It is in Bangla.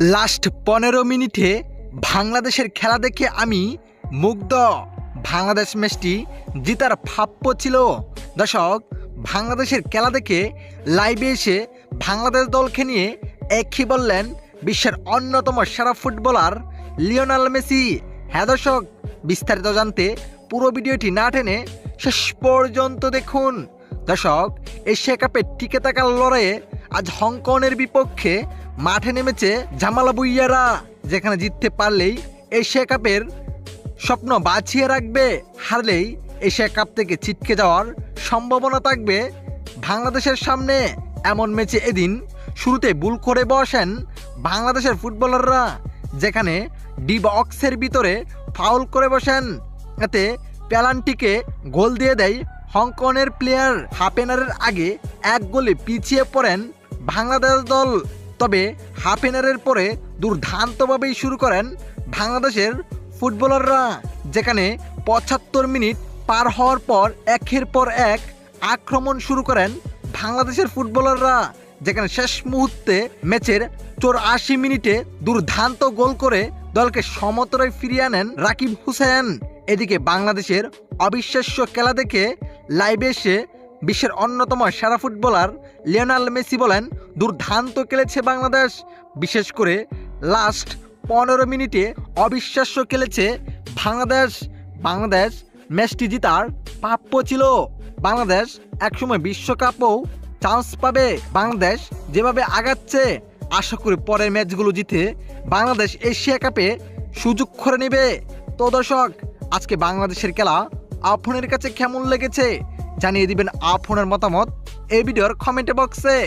লাস্ট 15 মিনিটে বাংলাদেশের খেলা দেখে আমি মুগ্ধ। বাংলাদেশ ম্যাচটি জিতার প্রাপ্য ছিল। দর্শক, বাংলাদেশের খেলা দেখে লাইভে এসে বাংলাদেশ দলকে নিয়ে একই বললেন বিশ্বের অন্যতম সেরা ফুটবলার লিওনেল মেসি। হ্যাঁ দর্শক, বিস্তারিত জানতে পুরো ভিডিওটি না টেনে শেষ পর্যন্ত দেখুন। দর্শক, এশিয়া কাপের টিকে থাকার লড়াইয়ে আজ হংকংয়ের বিপক্ষে মাঠে নেমেছে জামাল ভুঁইয়ারা, যেখানে জিততে পারলেই এশিয়া কাপের স্বপ্ন বাঁচিয়ে রাখবে, হারলেই এশিয়া কাপ থেকে ছিটকে যাওয়ার সম্ভাবনা থাকবে বাংলাদেশের সামনে। এমন ম্যাচে এদিন শুরুতে ভুল করে বসেন বাংলাদেশের ফুটবলাররা, যেখানে ডি বক্সের ভিতরে ফাউল করে বসেন। এতে পেনাল্টিকে গোল দিয়ে দেয় হংকংয়ের প্লেয়ার। হাফ এনারের আগে এক গোলে পিছিয়ে পড়েন বাংলাদেশ দল। তবে হাফ এনারের পরে দুর্দান্তভাবেই শুরু করেন বাংলাদেশের ফুটবলাররা, যেখানে 75 মিনিট পার হওয়ার পর একের পর এক আক্রমণ শুরু করেন বাংলাদেশের ফুটবলাররা, যেখানে শেষ মুহূর্তে ম্যাচের 84 মিনিটে দুর্দান্ত গোল করে দলকে সমতায় ফিরিয়ে আনেন রাকিব হোসেন। এদিকে বাংলাদেশের অবিশ্বাস্য খেলা দেখে লাইভে এসে বিশ্বের অন্যতম সেরা ফুটবলার লিওনেল মেসি বলেন, দুর্দান্ত খেলেছে বাংলাদেশ। বিশেষ করে লাস্ট 15 মিনিটে অবিশ্বাস্য খেলেছে বাংলাদেশ ম্যাচটি জিতার প্রাপ্য ছিল। বাংলাদেশ একসময় বিশ্বকাপও চান্স পাবে। বাংলাদেশ যেভাবে আগাচ্ছে, আশা করি পরের ম্যাচগুলো জিতে বাংলাদেশ এশিয়া কাপে সুযোগ করে নেবে। তো দর্শক, আজকে বাংলাদেশের খেলা আপনাদের কাছে কেমন লেগেছে জানিয়ে দিবেন আপনার মতামত এই ভিডিওর কমেন্ট বক্সে।